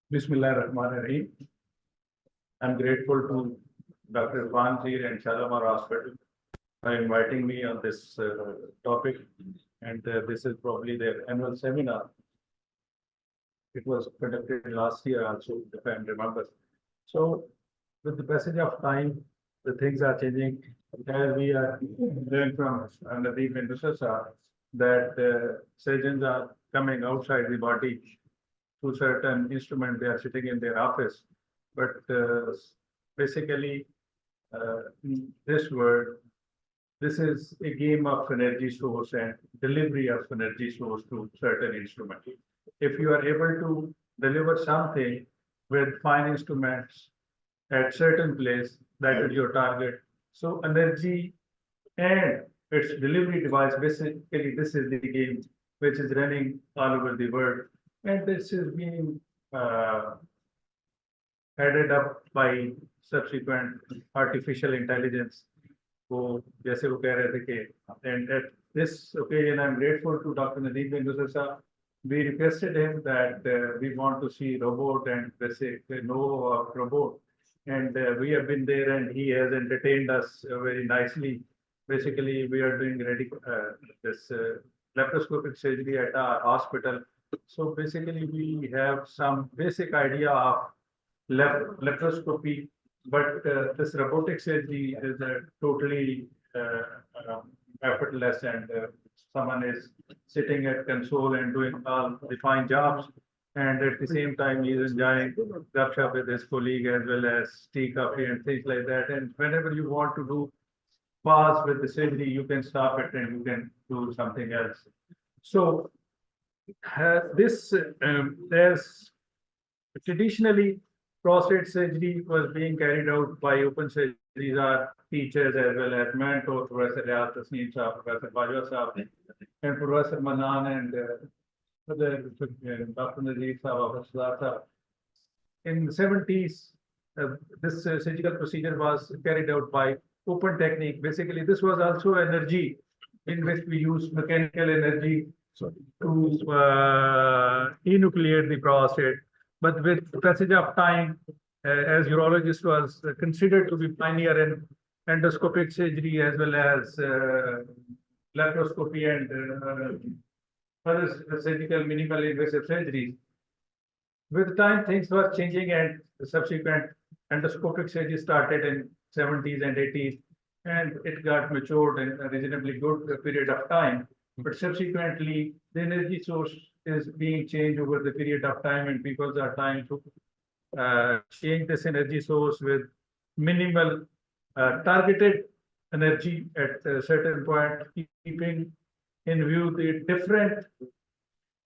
Bismillahirrahmanirrahim. I'm grateful to Dr. Irfan and Shalimar Hospital for inviting me on this topic. And this is probably their annual seminar. It was conducted last year also, if I remember. So, with the passage of time, the things are changing. As we are learning from Nadeem and Nusasa, that surgeons are coming outside the body through certain instrument. They are sitting in their office, but basically, in this world, this is a game of energy source and delivery of energy source to certain instrument. If you are able to deliver something with fine instruments at certain place, that is your target. So energy and its delivery device, basically this is the game which is running all over the world. And this is being added up by subsequent artificial intelligence. वो जैसे वो कह रहे थे कि and at this occasion I'm grateful to Dr. Nadeem Bindusasa. We requested him that we want to see robot and they say no robot, and we have been there and he has entertained us very nicely. Basically, we are doing this laparoscopic surgery at our hospital. So basically, we have some basic idea of laparoscopy, but this robotic surgery is totally effortless, and someone is sitting at console and doing all the fine jobs, and at the same time he is enjoying gupshup with his colleague as well as tea, coffee, and things like that. And whenever you want to do pause with the surgery, you can stop it and you can do something else. So this as traditionally prostate surgery was being carried out by open surgeries are teachers as well as mentor, Professor Riyaz Tasneem Saab, Professor Bajwa Saab, and Professor Manan and other Dr. Nazeer Saab, Professor Saab. In the 70s, this surgical procedure was carried out by open technique. Basically, this was also energy in which we use mechanical energy to enucleate the prostate. But with the passage of time, as urologist was considered to be pioneer in endoscopic surgery as well as laparoscopy and other surgical minimal invasive surgeries. With time, things were changing and the subsequent endoscopic surgery started in 70s and 80s, and it got matured in a reasonably good period of time. But subsequently, the energy source is being changed over the period of time, and people are trying to change this energy source with minimal targeted energy at a certain point, keeping in view the different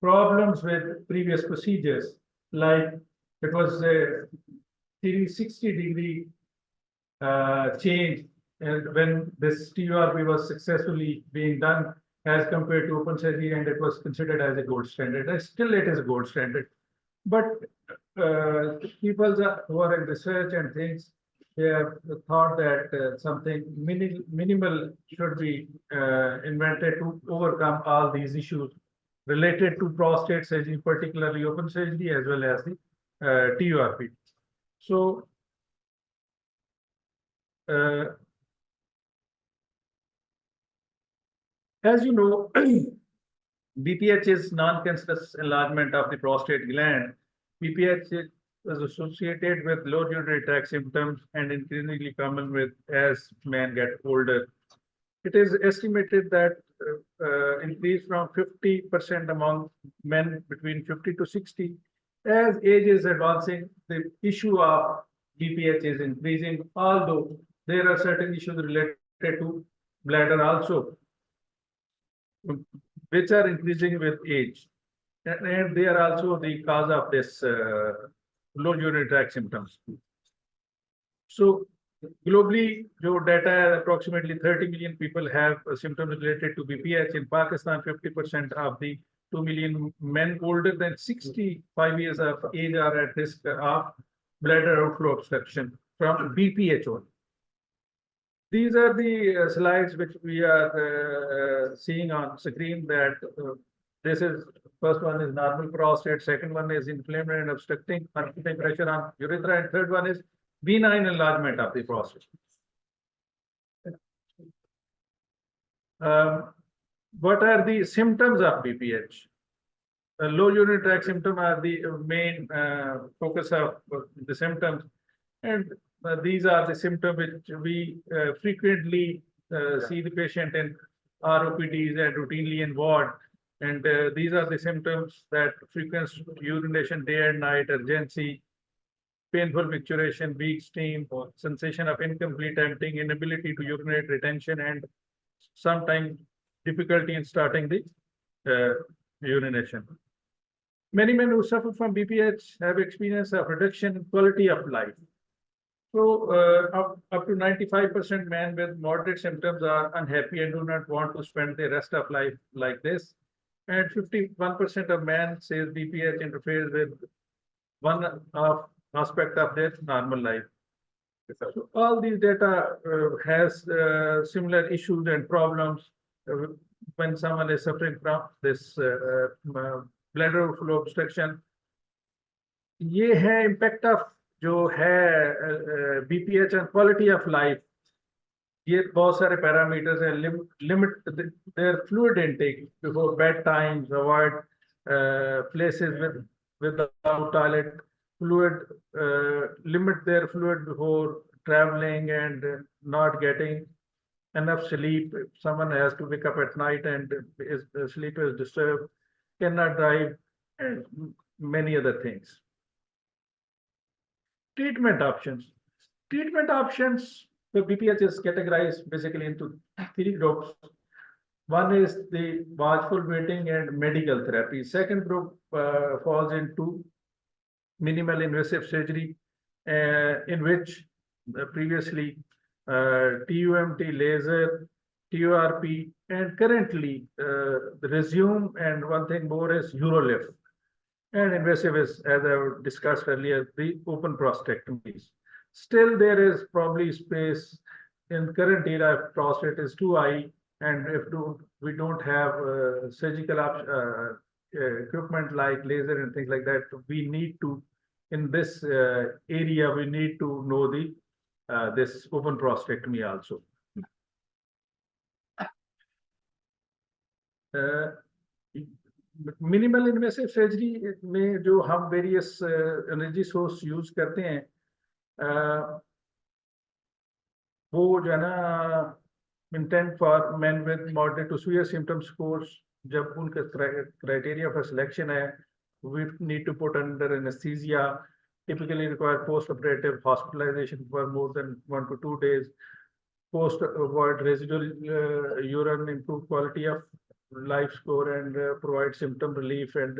problems with previous procedures. Like it was a 360-degree change, and when this TURP was successfully being done as compared to open surgery, and it was considered as a gold standard. And still, it is a gold standard. But people who are in research and things, they have thought that something minimal should be invented to overcome all these issues related to prostate surgery, particularly open surgery as well as the TURP. So, as you know, BPH is non-cancerous enlargement of the prostate gland. BPH is associated with low urinary tract symptoms and increasingly common with as men get older. It is estimated that increase from 50% among men between 50 to 60. As age is advancing, the issue of BPH is increasing, although there are certain issues related to bladder also, which are increasing with age. And they are also the cause of this low urinary tract symptoms. So globally, your data approximately 30 million people have symptoms related to BPH. In Pakistan, 50% of the 2 million men older than 65 years of age are at risk of bladder outflow obstruction from BPH only. These are the slides which we are seeing on screen, that this is, first one is normal prostate, second one is inflamed and obstructing pressure on urethra, and third one is benign enlargement of the prostate. What are the symptoms of BPH? Low urinary tract symptom are the main focus of the symptoms, and these are the symptoms which we frequently see the patient in ROPDs and routinely in ward. And these are the symptoms that frequent urination day and night, urgency, painful micturition, weak steam, sensation of incomplete emptying, inability to urinate, retention, and sometimes difficulty in starting the urination. Many men who suffer from BPH have experience of reduction in quality of life. So up to 95% men with moderate symptoms are unhappy and do not want to spend the rest of life like this. And 51% of men says BPH interferes with one of aspect of their normal life. So all these data has similar issues and problems when someone is suffering from this bladder flow obstruction. ये है impact of जो है BPH and quality of life. ये बहुत सारे parameters हैं. Limit their fluid intake before bedtimes, avoid places without toilet. Fluid, limit their fluid before traveling and not getting enough sleep. If someone has to wake up at night and sleep is disturbed, cannot drive, and many other things. Treatment options. Treatment options for BPH is categorized basically into three groups. One is the watchful waiting and medical therapy. Second group falls into minimal invasive surgery, in which previously TUMT, laser, TURP, and currently the resume, and one thing more is UroLift. And invasive is, as I discussed earlier, the open prostatectomies. Still, there is probably space in current era if prostate is too high, and if we don't have surgical equipment like laser and things like that, we need to, in this area, we need to know the this open prostatectomy also. Minimal invasive surgery में जो हम various energy source use करते हैं, वो जो है ना intent for men with moderate to severe symptom scores, जब उनका criteria for selection है, we need to put under anesthesia, typically require post-operative hospitalization for more than 1 to 2 days, avoid residual urine, improve quality of life score, and provide symptom relief, and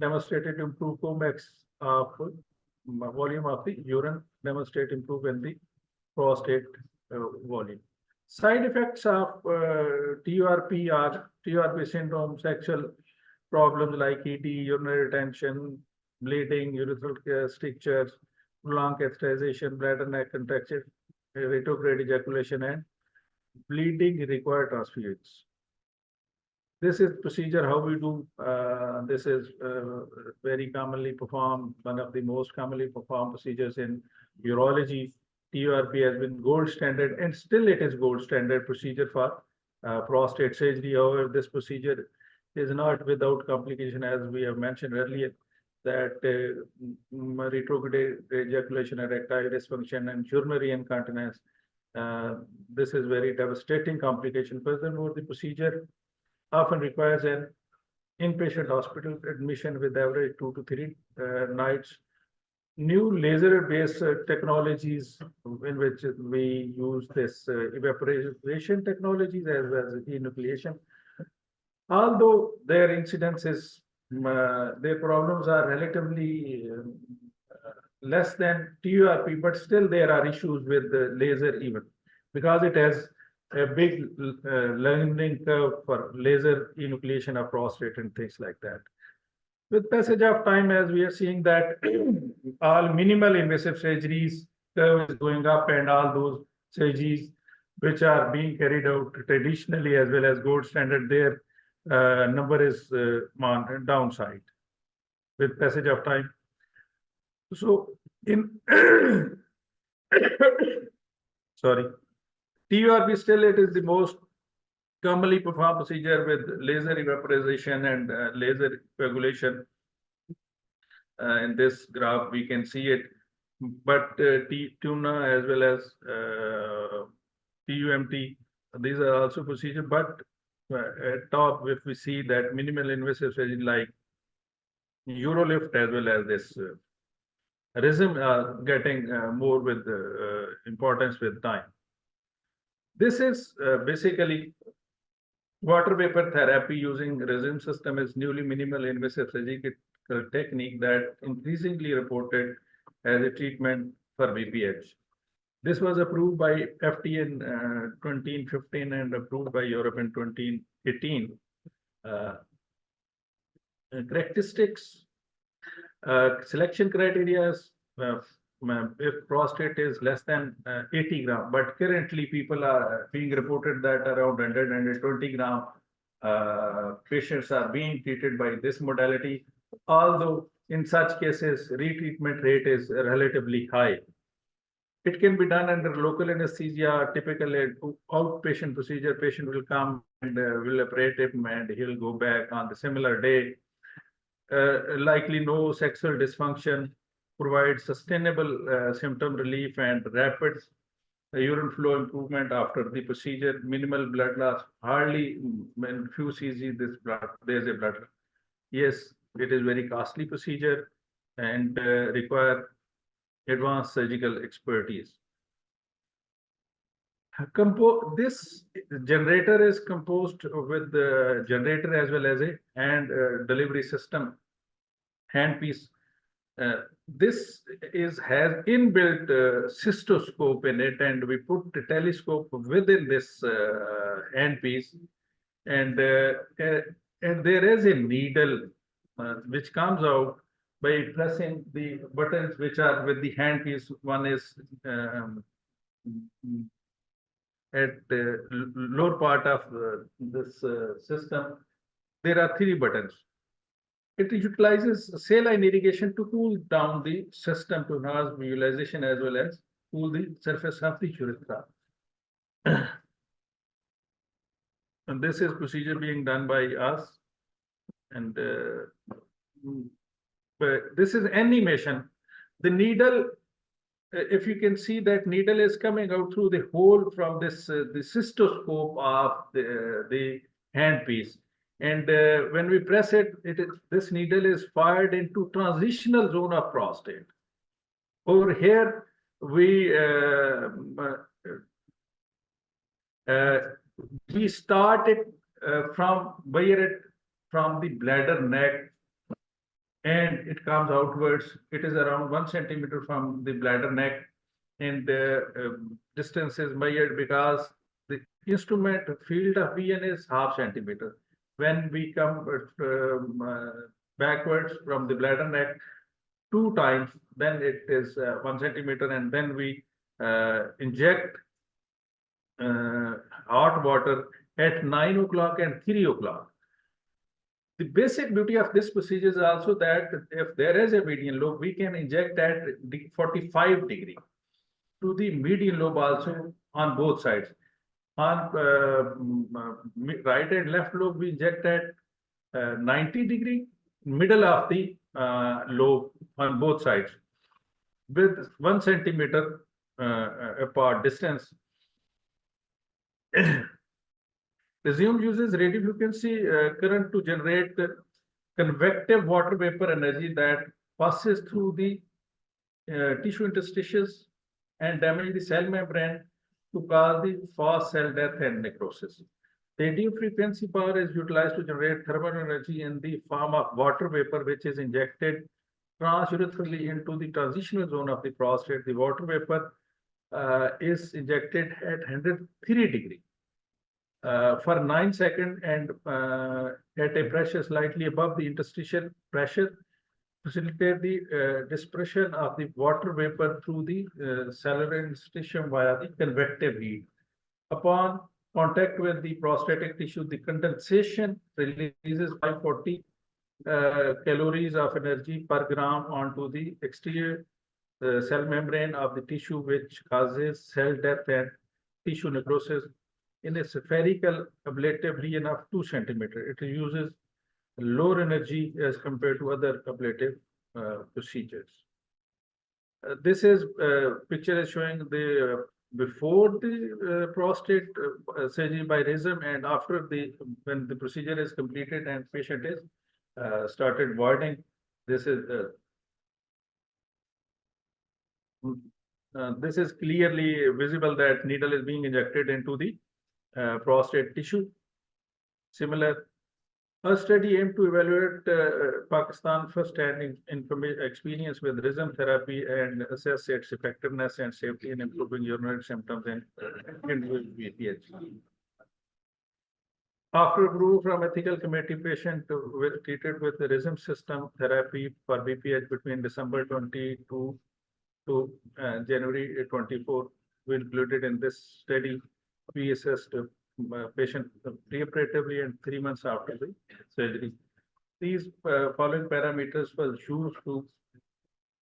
demonstrated improve Comax of volume of the urine, demonstrate improve in the prostate volume. Side effects of TURP are TURP syndrome, sexual problems like ED, urinary retention, bleeding, urethral strictures, prolonged catheterization, bladder neck contraction, retrograde ejaculation, and bleeding require transfusions. This is procedure how we do. This is very commonly performed, one of the most commonly performed procedures in urology. TURP has been gold standard, and still it is gold standard procedure for prostate surgery. However, this procedure is not without complication, as we have mentioned earlier, that retrograde ejaculation, erectile dysfunction, and urinary incontinence. This is very devastating complication. Furthermore, the procedure often requires an inpatient hospital admission with average 2 to 3 nights. New laser-based technologies in which we use this evaporation technologies as well as enucleation. Although their incidences, their problems are relatively less than TURP, but still there are issues with the laser even, because it has a big learning curve for laser enucleation of prostate and things like that. With passage of time, as we are seeing that all minimal invasive surgeries curve is going up, and all those surgeries which are being carried out traditionally as well as gold standard, their number is on downside with passage of time. So in sorry, TURB still it is the most commonly performed procedure with laser evaporization and laser coagulation. In this graph, we can see it, but TUNA as well as TUMT, these are also procedure, but at top, if we see that minimal invasive surgery like Urolift as well as this RISM are getting more with importance with time. This is basically water vapor therapy using RISM system is newly minimal invasive surgical technique that increasingly reported as a treatment for BPH. This was approved by FDA in 2015 and approved by Europe in 2018. Characteristics, selection criteria is if prostate is less than 80 gram, but currently people are being reported that around 100, 120 gram patients are being treated by this modality, although in such cases retreatment rate is relatively high. It can be done under local anesthesia, typically outpatient procedure. Patient will come and will operate him and he'll go back on the similar day. Likely no sexual dysfunction, provide sustainable symptom relief and rapid urine flow improvement after the procedure, minimal blood loss, hardly in few cc this blood, there's a blood loss. Yes, it is very costly procedure and require advanced surgical expertise. This generator is composed with the generator as well as a hand delivery system handpiece. This has inbuilt cystoscope in it, and we put the telescope within this handpiece, and there is a needle which comes out by pressing the buttons which are with the handpiece. One is at the lower part of this system. There are 3 buttons. It utilizes saline irrigation to cool down the system to enhance visualization as well as cool the surface of the urethra. And this is procedure being done by us. And this is animation. The needle, if you can see that needle is coming out through the hole from this the cystoscope of the handpiece. And when we press it, this needle is fired into transitional zone of prostate. Over here, we start it from the bladder neck, and it comes outwards. It is around 1 centimeter from the bladder neck, and the distance is measured because the instrument field of vision is ½ centimeter. When we come backwards from the bladder neck 2 times, then it is 1 centimeter, and then we inject hot water at 9 o'clock and 3 o'clock. The basic beauty of this procedure is also that if there is a median lobe, we can inject at 45 degree to the median lobe also on both sides. On right and left lobe, we inject at 90 degree, middle of the lobe on both sides with 1 centimeter apart distance. RISM uses radio frequency current to generate the convective water vapor energy that passes through the tissue interstitials and damage the cell membrane to cause the fast cell death and necrosis. The radio frequency power is utilized to generate thermal energy in the form of water vapor, which is injected transurethral into the transitional zone of the prostate. The water vapor is injected at 103 degree for 9 seconds and at a pressure slightly above the interstitial pressure, facilitate the dispersion of the water vapor through the cellular interstitium via the convective heat. Upon contact with the prostatic tissue, the condensation releases 540 calories of energy per gram onto the exterior cell membrane of the tissue, which causes cell death and tissue necrosis in a spherical ablative region of 2 centimeter. It uses lower energy as compared to other ablative procedures. This is picture is showing the before the prostate surgery by RISM and after the when the procedure is completed and patient is started voiding. This is clearly visible that needle is being injected into the prostate tissue. Similar, a study aimed to evaluate Pakistan's first-hand experience with RISM therapy and assess its effectiveness and safety in improving urinary symptoms in BPH. After approval from ethical committee, patient treated with the RISM system therapy for BPH between December 22 to January 24 were included in this study. We assessed patient preoperatively and 3 months after the surgery. These following parameters were used to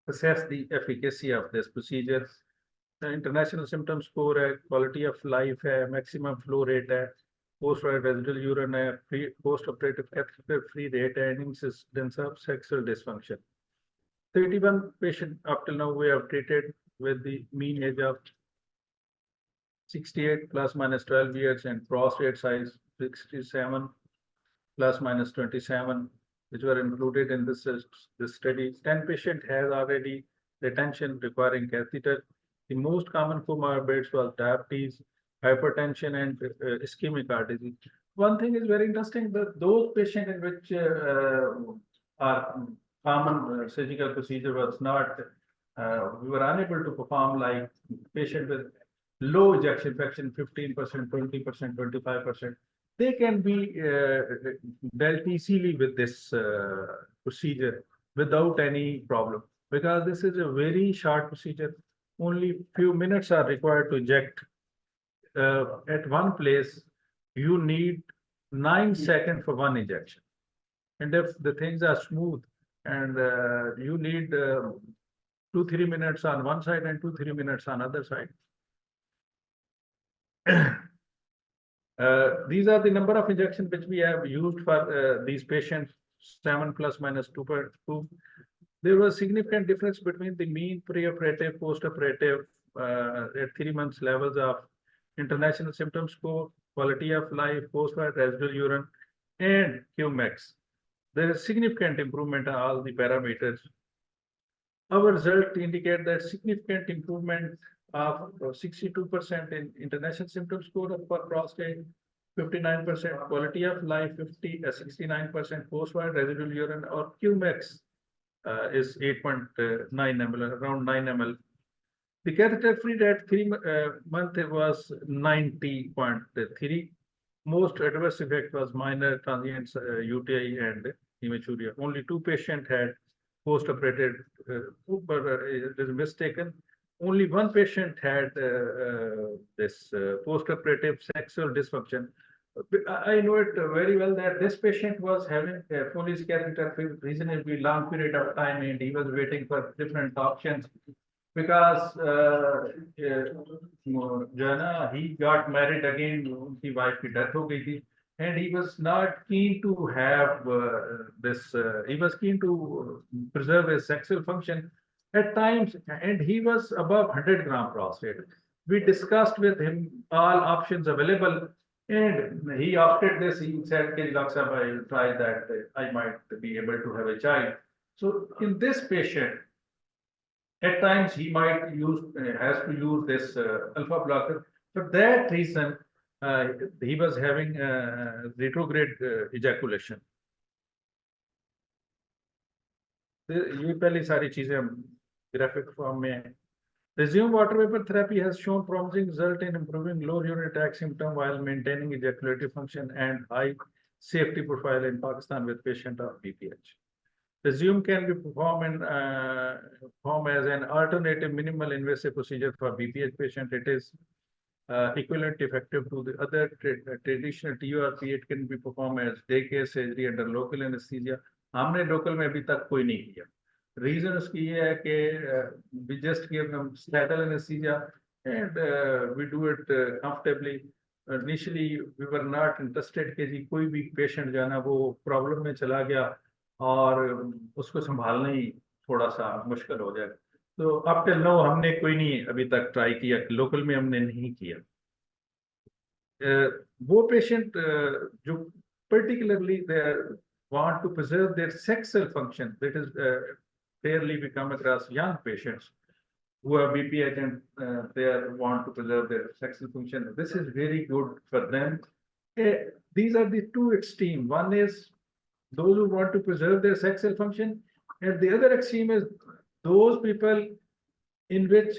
assess the efficacy of this procedure. The international symptom score, quality of life, maximum flow rate, post-operative residual urine, post-operative catheter-free rate, and incidence of sexual dysfunction. 31 patients up till now we have treated with the mean age of 68 plus minus 12 years and prostate size 67 plus minus 27, which were included in this study. 10 patient has already retention requiring catheter. The most common comorbidities was diabetes, hypertension, and ischemic heart disease. One thing is very interesting that those patients in which are common surgical procedure was not, we were unable to perform, like patient with low ejection fraction, 15%, 20%, 25%. They can be dealt easily with this procedure without any problem, because this is a very short procedure. Only few minutes are required to eject. At one place, you need 9 seconds for one injection. And if the things are smooth and you need 2-3 minutes on one side and 2-3 minutes on other side. These are the number of injections which we have used for these patients, 7 plus minus 2.2. There was significant difference between the mean preoperative, postoperative at 3 months levels of international symptom score, quality of life, post-operative residual urine, and QMAX. There is significant improvement on all the parameters. Our result indicate that significant improvement of 62% in international symptom score for prostate, 59% quality of life, 69% post-operative residual urine, or QMAX is 8.9 ml, around 9 ml. The catheter-free at 3 months was 90.3. Most adverse effect was minor transient UTI and hematuria. Only 2 patients had post-operative, but it is mistaken. Only 1 patient had this post-operative sexual dysfunction. I know it very well that this patient was having a Foley's catheter for reasonably long period of time, and he was waiting for different options because Jana, he got married again, his wife की death हो गई थी, and he was not keen to have he was keen to preserve his sexual function at times, and he was above 100 gram prostate. We discussed with him all options available, and he opted this. He said, "Okay, Doctor, I will try that. I might be able to have a child." So in this patient, at times he might has to use this alpha blocker. For that reason, he was having retrograde ejaculation. ये पहली सारी चीजें हम graphic form में. Resume water vapor therapy has shown promising result in improving low urinary tract symptom while maintaining ejaculative function and high safety profile in Pakistan with patient of BPH. Resume can be performed as an alternative minimal invasive procedure for BPH patient. It is equivalent effective to the other traditional TURP. It can be performed as daycare surgery under local anesthesia. हमने local में अभी तक कोई नहीं किया. Reason उसकी ये है कि we just give them lethal anesthesia and we do it comfortably. Initially we were not interested कि जी कोई भी पेशेंट जो है ना वो प्रॉब्लम में चला गया और उसको संभालना ही थोड़ा सा मुश्किल हो जाए. तो अप टिल नाउ हमने कोई नहीं अभी तक ट्राई किया, लोकल में हमने नहीं किया. वो पेशेंट जो particularly they want to preserve their sexual function, that is rarely we come across young patients who have BPH and they want to preserve their sexual function. This is very good for them. These are the two extreme. One is those who want to preserve their sexual function, and the other extreme is those people in which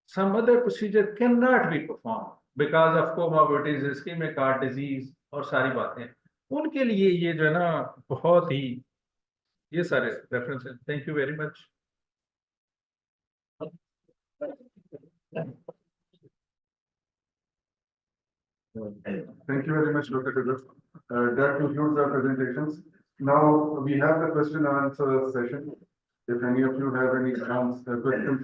some other procedure cannot be performed because of comorbidities, ischemic heart disease और सारी बातें. उनके लिए ये जो है ना बहुत ही ये सारे references. Thank you very much. Thank you very much, Dr. Kudus. That concludes our presentations. Now we have the question and answer session. If any of you have any questions